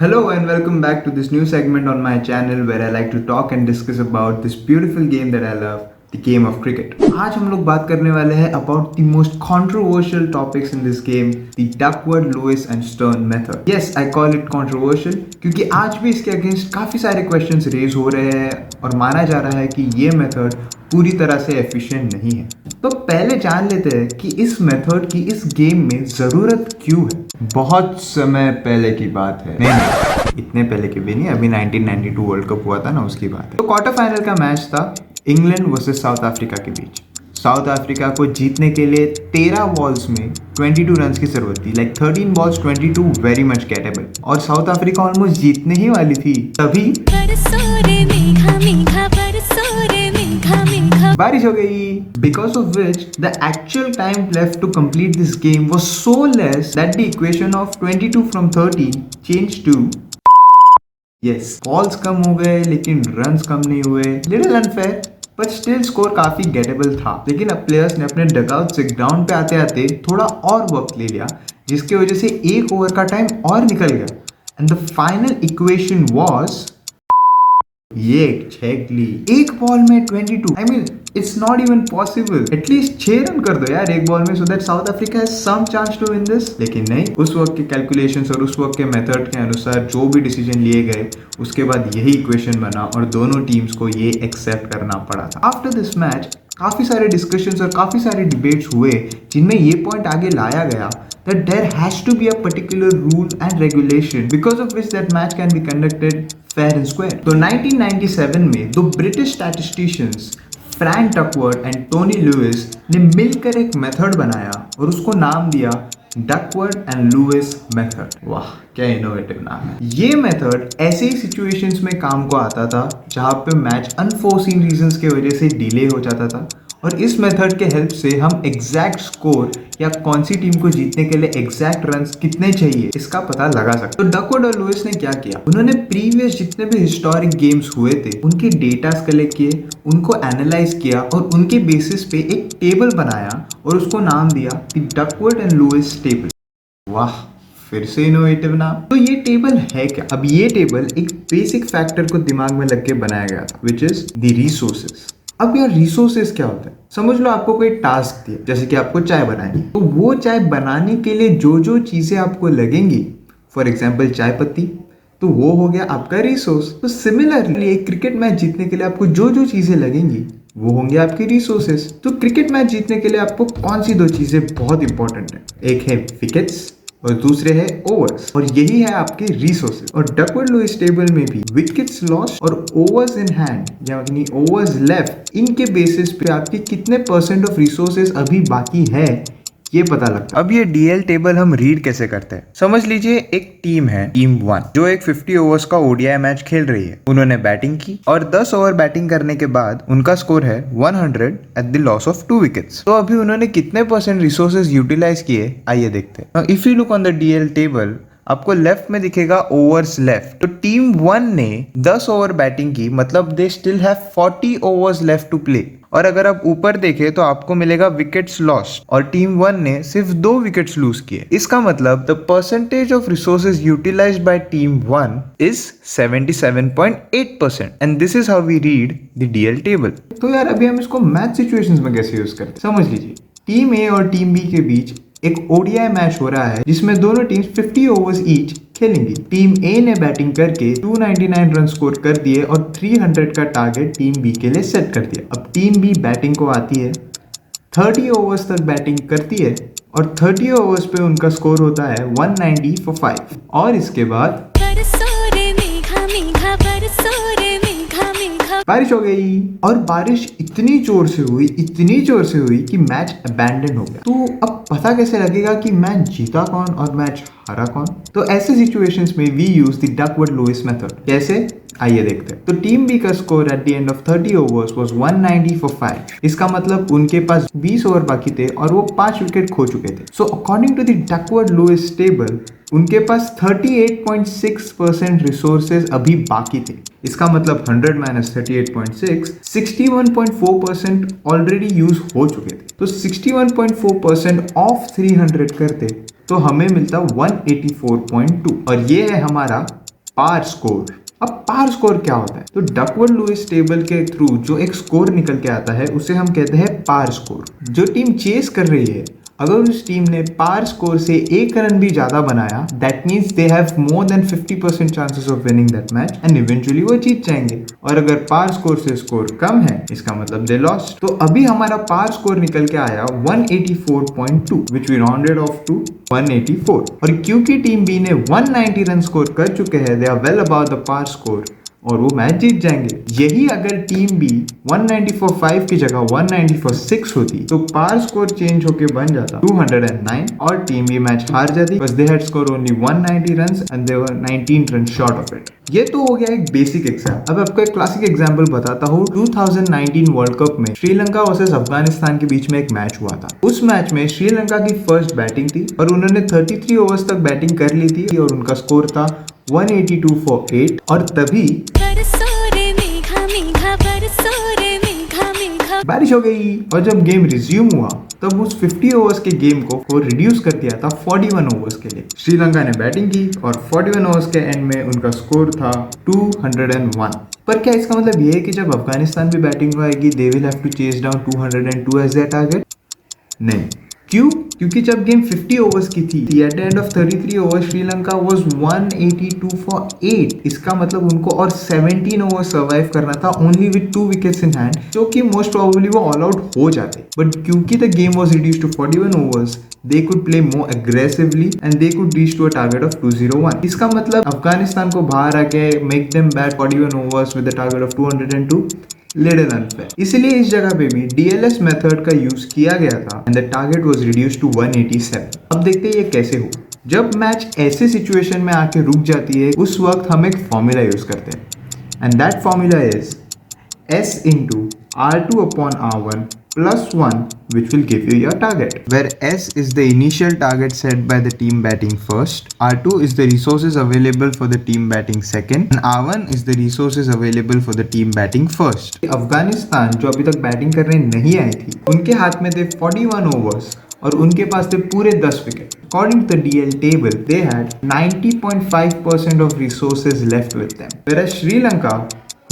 Hello and welcome back to this new segment on my channel where I like to talk and discuss about this beautiful game that I love, the game of cricket. आज हम लोग बात करने वाले हैं about the most controversial topics in this game, the Duckworth, Lewis and Stern method. Yes, I call it controversial क्योंकि आज भी इसके अगेंस्ट काफी सारे questions raise हो रहे हैं और माना जा रहा है कि ये मेथड पूरी तरह से एफिशिएंट नहीं है। तो पहले जान लेते हैं कि इस मेथड की इस गेम में जरूरत क्यों है। बहुत समय पहले की बात है, नहीं इतने पहले की भी नहीं, अभी 1992 वर्ल्ड कप हुआ था ना, उसकी बात है। तो क्वार्टर फाइनल का मैच था इंग्लैंड वर्सेस साउथ अफ्रीका के बीच। साउथ अफ्रीका को जीतने के लिए 13 बॉल्स में 22 रन की जरूरत थी, like 13 balls 22, very much gettable. और साउथ अफ्रीका ऑलमोस्ट जीतने ही वाली थी, तभी बारिश हो गई, because of which the actual time left to complete this game was so less that the equation of 22 from 13 changed to yes, balls कम हो गए लेकिन runs कम नहीं हुए। Little unfair but still score काफी गेटेबल था। लेकिन अब प्लेयर्स ने अपने डगआउट से ग्राउंड पे आते आते थोड़ा और वक्त ले लिया, जिसकी वजह से एक ओवर का टाइम और निकल गया। And the final equation was ये एग्जैक्टली एक बॉल में 22। I mean it's not even possible. At least 6 run कर दो यार एक बॉल में, so that South Africa has some chance to win this. लेकिन नहीं, उस वक्त के कैलकुलेशंस और उस वक्त के मेथड के अनुसार जो भी डिसीजन लिए गए, उसके बाद यही इक्वेशन बना और दोनों टीम्स को ये एक्सेप्ट करना पड़ा था। आफ्टर दिस मैच काफी सारे डिस्कशंस और काफी सारे डिबेट्स हुए जिनमें ये पॉइंट आगे लाया गया that there has to be a particular rule and regulation because of which that match can be conducted fair and square. तो 1997 में दो British statisticians Frank Duckworth and Tony Lewis ने मिलकर एक मेथड बनाया और उसको नाम दिया डकवर्थ एंड लुइस मेथड। वाह क्या इनोवेटिव नाम है। ये मेथड ऐसे ही सिचुएशंस में काम को आता था जहां पे मैच अनफोर्सीन रीजंस की वजह से डिले हो जाता था, और इस मेथड के हेल्प से हम एग्जैक्ट स्कोर या कौन सी टीम को जीतने के लिए एग्जैक्ट रन्स कितने चाहिए इसका पता लगा सकते। तो डकवर्थ और लुइस ने क्या किया, उन्होंने प्रीवियस जितने भी हिस्टोरिक गेम्स हुए थे उनके डेटास कलेक्ट किए, उनको एनालाइज किया और उनके बेसिस पे एक टेबल बनाया और उसको नाम दिया the Duckworth and Lewis table. वाह फिर से इनोवेटिव नाम। तो ये टेबल है क्या? अब ये टेबल एक बेसिक फैक्टर को दिमाग में लग के बनाया गया था, विच इज द रिसोर्सेज। अब यार रिसोर्सेज क्या होता है? समझ लो आपको कोई टास्क दिया, जैसे कि आपको चाय बनानी है, तो वो चाय बनाने के लिए जो जो चीजें आपको लगेंगी, फॉर एग्जाम्पल चाय पत्ती, तो वो हो गया आपका रिसोर्स। तो सिमिलरली एक क्रिकेट मैच जीतने के लिए आपको जो जो चीजें लगेंगी वो होंगे आपके रिसोर्सेज। तो क्रिकेट मैच जीतने के लिए आपको कौन सी दो चीजें बहुत इंपॉर्टेंट है? एक है विकेट्स और दूसरे है ओवर्स, और यही है आपके रिसोर्सेज। और डकवर्थ लुइस टेबल में भी विकेट्स लॉस्ट और ओवर्स इन हैंड यानी ओवर्स लेफ्ट, इनके बेसिस पे आपके कितने परसेंट ऑफ रिसोर्सेज अभी बाकी है ये पता लगता है। अब ये डीएल टेबल हम रीड कैसे करते हैं? समझ लीजिए एक टीम है, टीम 1, जो एक 50 ओवर्स का ओडीआई मैच खेल रही है। उन्होंने बैटिंग की और 10 ओवर बैटिंग करने के बाद उनका स्कोर है 100 at the loss of 2 wickets. तो अभी उन्होंने कितने परसेंट रिसोर्सेज यूटिलाइज किए, आइए देखते हैं। If you look on the DL table, आपको लेफ्ट में दिखेगा ओवर्स लेफ्ट। तो टीम 1 ने 10 ओवर बैटिंग की, मतलब they still have 40 overs left to play. और अगर आप ऊपर देखें तो आपको मिलेगा विकेट्स लॉस्ट, और टीम 1 ने सिर्फ 2 विकेट्स लूज किए। इसका मतलब the percentage of resources utilised by team 1 is 77.8%, and this is how we read the DL table. तो यार अभी हम इसको मैच सिचुएशंस में कैसे यूज करते हैं? समझ लीजिए टीम ए और टीम बी के बीच एक ओडीआई मैच हो रहा है जिसमें दोनों टीम्स 50 ओवर्स ईच खेलेंगी। टीम ए ने बैटिंग करके 299 रन स्कोर कर दिए और 300 का टारगेट टीम बी के लिए सेट कर दिया। अब टीम बी बैटिंग को आती है, 30 ओवर्स तक बैटिंग करती है और 30 ओवर्स पे उनका स्कोर होता है 190 फॉर 5। और इसके बाद बारिश हो गई, और बारिश इतनी जोर से हुई कि मैच अबैंडन हो गया। तो अब पता कैसे लगेगा कि मैच जीता कौन और मैच हारा कौन? तो ऐसे सिचुएशंस में we use the Duckworth Lewis method. कैसे, आइए देखते हैं। तो टीम बी का score at the end of 30 overs was 190 for 5। इसका मतलब उनके पास 20 ओवर बाकी थे और वो 5 विकेट खो चुके थे। So according to the Duckworth Lewis table, उनके पास 38.6% रिसोर्सेज अभी बाकी थे। इसका मतलब 100 माइनस 38.6, 61.4% ऑलरेडी यूज हो चुके थे। तो 61.4% ऑफ 300 करते तो हमें मिलता 184.2, और ये है हमारा पार स्कोर। अब पार स्कोर क्या होता है? तो डकवर्थ लुईस टेबल के थ्रू जो एक स्कोर निकल के आता है उसे हम कहते हैं पार स्कोर। जो टीम चेस कर रही है, अगर उस टीम ने पार स्कोर से एक रन भी ज्यादा बनाया, that means they have more than 50% chances of winning that match and eventually वो जीत जाएंगे। और अगर पार स्कोर से स्कोर कम है, इसका मतलब दे लॉस्ट। तो अभी हमारा पार स्कोर निकल के आया 184.2 which we rounded off to 184। और क्योंकि टीम बी ने 190 रन स्कोर कर चुके हैं, they are well about the par score और वो मैच जीत जाएंगे। यही अगर टीम बी 194.5 की जगह 194.6 होती तो पार स्कोर चेंज होके बन जाता 209 और टीम बी मैच हार जाती, बस they had score only 190 runs and they were 19 run short of it. ये तो हो गया एक बेसिक एग्जाम्पल। अब आपको एक क्लासिक एग्जाम्पल बताता हूँ। 2019 वर्ल्ड कप में श्रीलंका वर्सेस अफगानिस्तान के बीच में एक मैच हुआ था। उस मैच में श्रीलंका की फर्स्ट बैटिंग थी और उन्होंने 33 ओवर्स तक बैटिंग कर ली थी और उनका स्कोर था 182 फॉर 8। और तभी बारिश हो गई और जब गेम रिज्यूम हुआ तब उस 50 ओवर्स के गेम को रिड्यूस कर दिया था 41 ओवर्स के लिए। श्रीलंका ने बैटिंग की और 41 ओवर्स के एंड में उनका स्कोर था 201। पर क्या इसका मतलब ये है कि जब अफगानिस्तान भी बैटिंग में आएगी they will have to chase down 202 as their target? नहीं। क्यों? क्योंकि जब गेम 50 ओवर्स की थी, at the end of 33 overs Sri Lanka was 182 for 8। इसका मतलब उनको और 17 ओवर्स सर्वाइव करना था only with 2 wickets in hand, जो कि मोस्ट प्रोबेबली वो ऑल आउट हो जाते। बट क्योंकि the game was reduced to 41 overs, they could play more aggressively and they could reach to a target of 201। इसका मतलब अफगानिस्तान को बाहर आके make them bat 41 overs with a target of 202 little unfair। इसलिए इस जगह पे भी DLS मेथड का यूज किया गया था and the target was reduced to 187। अब देखते हैं ये कैसे हो। जब मैच ऐसे सिचुएशन में आके रुक जाती है, उस वक्त हम एक फॉर्मूला यूज करते हैं and that formula is S into R2 upon R1 plus 1 which will give you your target, where S is the initial target set by the team batting first, R2 is the resources available for the team batting second and R1 is the resources available for the team batting first। Afghanistan जो अभी तक batting करने नहीं आई थी, उनके हाथ में थे 41 ओवर्स और उनके पास थे पूरे 10 wicket. According to the DL table, they had 90.5% of resources left with them, whereas Sri Lanka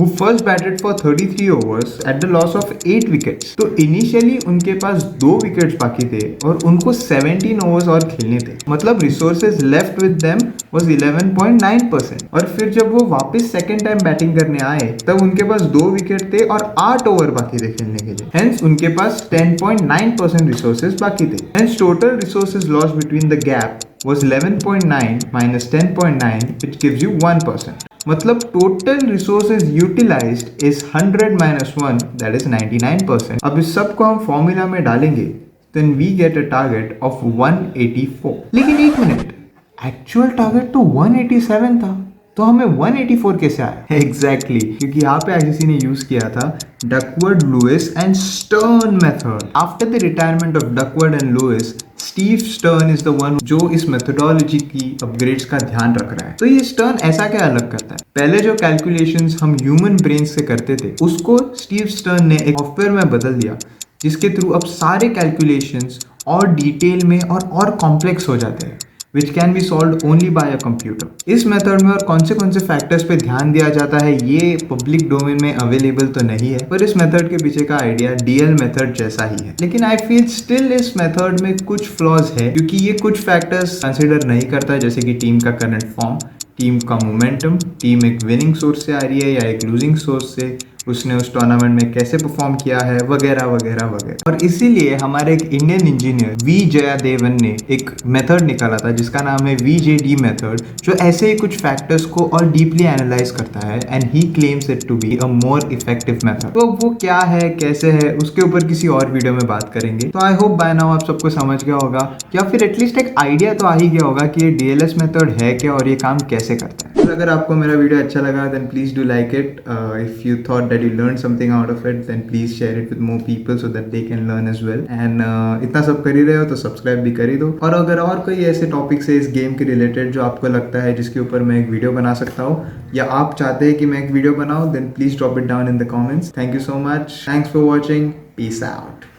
who first batted for 33 overs at the loss of 8 wickets। तो इनिशियली उनके पास 2 विकेट्स बाकी थे और उनको 17 ओवर्स और खेलने थे, मतलब resources left with them was 11.9%। और फिर जब वो वापस सेकंड टाइम बैटिंग करने आए तब उनके पास 2 विकेट थे और 8 ओवर बाकी थे खेलने के लिए, हेंस उनके पास 10.9% रिसोर्सेज बाकी थे। Hence total resources loss between the gap was 11.9 minus 10.9 which gives you 1%। मतलब total resources utilised is 100 minus 1 that is 99%। अब इस सब को हम फॉर्मूला में डालेंगे then we get a target of 184। लेकिन एक मिनट, एक्चुअल टारगेट तो 187 था, तो हमें 184 कैसे आया? एग्जैक्टली क्योंकि यहाँ पे आईसीसी ने यूज किया था Duckworth Lewis and Stern method. After the retirement of Duckworth and Lewis, Steve Stern is the one जो इस मेथोडोलॉजी की अपग्रेड्स का ध्यान रख रहा है। तो ये स्टर्न ऐसा क्या अलग करता है? पहले जो कैलकुलेशंस हम ह्यूमन ब्रेन से करते थे, उसको स्टीव स्टर्न ने एक सॉफ्टवेयर में बदल दिया, जिसके थ्रू अब सारे कैलकुलेशंस और डिटेल में और कॉम्प्लेक्स हो जाते हैं, which can be solved only by a computer। इस मेथड में और कौन से फैक्टर्स पे ध्यान दिया जाता है ये पब्लिक डोमेन में अवेलेबल तो नहीं है, पर इस मेथड के पीछे का आइडिया DL मेथड जैसा ही है। लेकिन आई फील स्टिल इस मेथड में कुछ फ्लॉज है, क्योंकि ये कुछ फैक्टर्स कंसिडर नहीं करता, जैसे कि टीम का करंट फॉर्म, टीम का मोमेंटम, टीम एक विनिंग सोर्स से आ रही है या एक लूजिंग सोर्स से, उसने उस टूर्नामेंट में कैसे परफॉर्म किया है, वगैरह वगैरह वगैरह। और इसीलिए हमारे एक इंडियन इंजीनियर वी जयादेवन ने एक मेथड निकाला था जिसका नाम है VJD मेथड, जो ऐसे ही कुछ फैक्टर्स को और डीपली एनालाइज करता है and he claims it to be a more effective method. तो वो क्या है, कैसे है, उसके ऊपर किसी और वीडियो में बात करेंगे। तो आई होप बाय नाउ आप सबको समझ गया होगा, या फिर एटलीस्ट एक आइडिया तो आ ही गया होगा कि ये DLS मेथड है क्या और ये काम कैसे करता है। तो अगर आपको मेरा वीडियो अच्छा लगा then please do like it. If you thought that you learned something out of it, then please share it with more people so that they can learn as well। and इतना सब कर ही रहे हो तो subscribe भी कर ही दो। और अगर और कोई ऐसे टॉपिक्स है इस गेम के रिलेटेड जो आपको लगता है जिसके ऊपर मैं एक वीडियो बना सकता हूँ, या आप चाहते हैं कि मैं एक वीडियो बनाऊँ, then please drop it down in the comments। Thank you so much, thanks for watching, peace out।